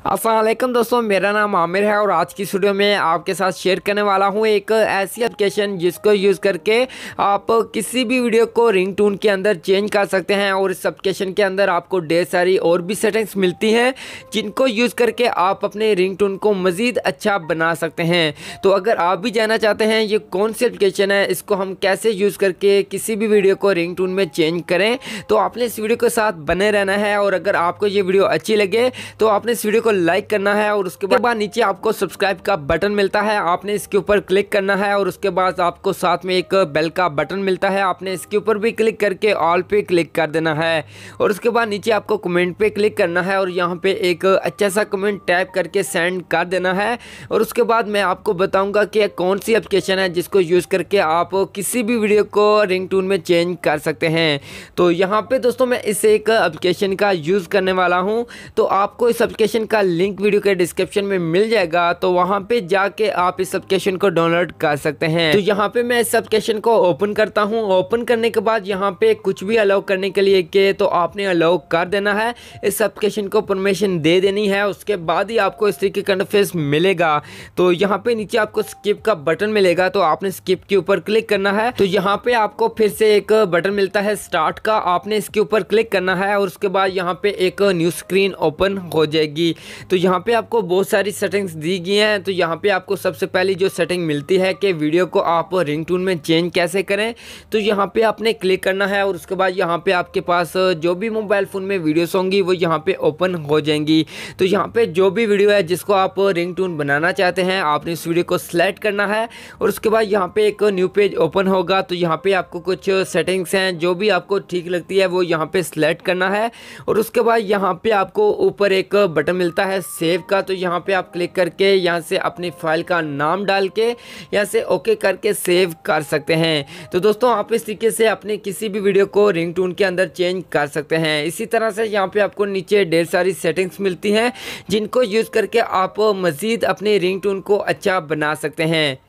अस्सलाम वालेकुम दोस्तों, मेरा नाम आमिर है और आज की वीडियो में आपके साथ शेयर करने वाला हूं एक ऐसी एप्लीकेशन जिसको यूज़ करके आप किसी भी वीडियो को रिंगटोन के अंदर चेंज कर सकते हैं। और इस एप्लीकेशन के अंदर आपको ढेर सारी और भी सेटिंग्स मिलती हैं जिनको यूज़ करके आप अपने रिंगटोन को मज़ीद अच्छा बना सकते हैं। तो अगर आप भी जानना चाहते हैं ये कौन सी एप्लीकेशन है, इसको हम कैसे यूज़ करके किसी भी वीडियो को रिंगटोन में चेंज करें, तो आपने इस वीडियो के साथ बने रहना है। और अगर आपको ये वीडियो अच्छी लगे तो आपने इस वीडियो को लाइक करना है और उसके बाद नीचे आपको सब्सक्राइब का बटन मिलता है, आपने इसके ऊपर क्लिक करना है। और उसके बाद आपको साथ में एक बेल का बटन मिलता है, आपने इसके ऊपर भी क्लिक करके ऑल पे क्लिक कर देना है। और उसके बाद नीचे आपको कमेंट पे क्लिक करना है और यहाँ पे एक अच्छा सा कमेंट टाइप करके सेंड कर देना है। और उसके बाद मैं आपको बताऊंगा कि कौन सी एप्लीकेशन है जिसको यूज़ करके आप किसी भी वीडियो को रिंगटोन में चेंज कर सकते हैं। तो यहाँ पे दोस्तों मैं इस एक एप्लीकेशन का यूज़ करने वाला हूँ, तो आपको इस एप्लीकेशन का लिंक वीडियो के डिस्क्रिप्शन में मिल जाएगा, तो वहां पे जाके आप इस एप्लीकेशन को डाउनलोड कर सकते हैं। तो यहाँ पे मैं इस एप्लीकेशन को ओपन करता हूँ। ओपन करने के बाद यहाँ पे कुछ भी अलाउ करने के लिए के तो आपने अलाउ कर देना है, इस एप्लीकेशन को परमिशन दे देनी है। उसके बाद ही आपको इस तरीके का इंटरफेस मिलेगा। तो यहाँ पे नीचे आपको स्किप का बटन मिलेगा, तो आपने स्किप के ऊपर क्लिक करना है। तो यहाँ पे आपको फिर से एक बटन मिलता है स्टार्ट का, आपने इसके ऊपर क्लिक करना है और उसके बाद यहाँ पे एक न्यू स्क्रीन ओपन हो जाएगी। तो यहाँ पे आपको बहुत सारी सेटिंग्स दी गई हैं। तो यहाँ पे आपको सबसे पहली जो सेटिंग मिलती है कि वीडियो को आप रिंगटोन में चेंज कैसे करें, तो यहाँ पे आपने क्लिक करना है और उसके बाद यहाँ पे आपके पास जो भी मोबाइल फ़ोन में वीडियोस होंगी वो यहाँ पे ओपन हो जाएंगी। तो यहाँ पे जो भी वीडियो है जिसको आप रिंगटोन बनाना चाहते हैं, आपने इस वीडियो को सिलेक्ट करना है और उसके बाद यहाँ पे एक न्यू पेज ओपन होगा। तो यहाँ पे आपको कुछ सेटिंग्स हैं जो भी आपको ठीक लगती है वो यहाँ पे सिलेक्ट करना है। और उसके बाद यहाँ पे आपको ऊपर एक बटन मिलता है सेव का, तो यहाँ पे आप क्लिक करके यहाँ से अपनी फाइल का नाम डाल के यहाँ से ओके करके सेव कर सकते हैं। तो दोस्तों आप इस तरीके से अपने किसी भी वीडियो को रिंगटोन के अंदर चेंज कर सकते हैं। इसी तरह से यहाँ पे आपको नीचे ढेर सारी सेटिंग्स मिलती हैं जिनको यूज़ करके आप मज़ीद अपने रिंगटोन को अच्छा बना सकते हैं।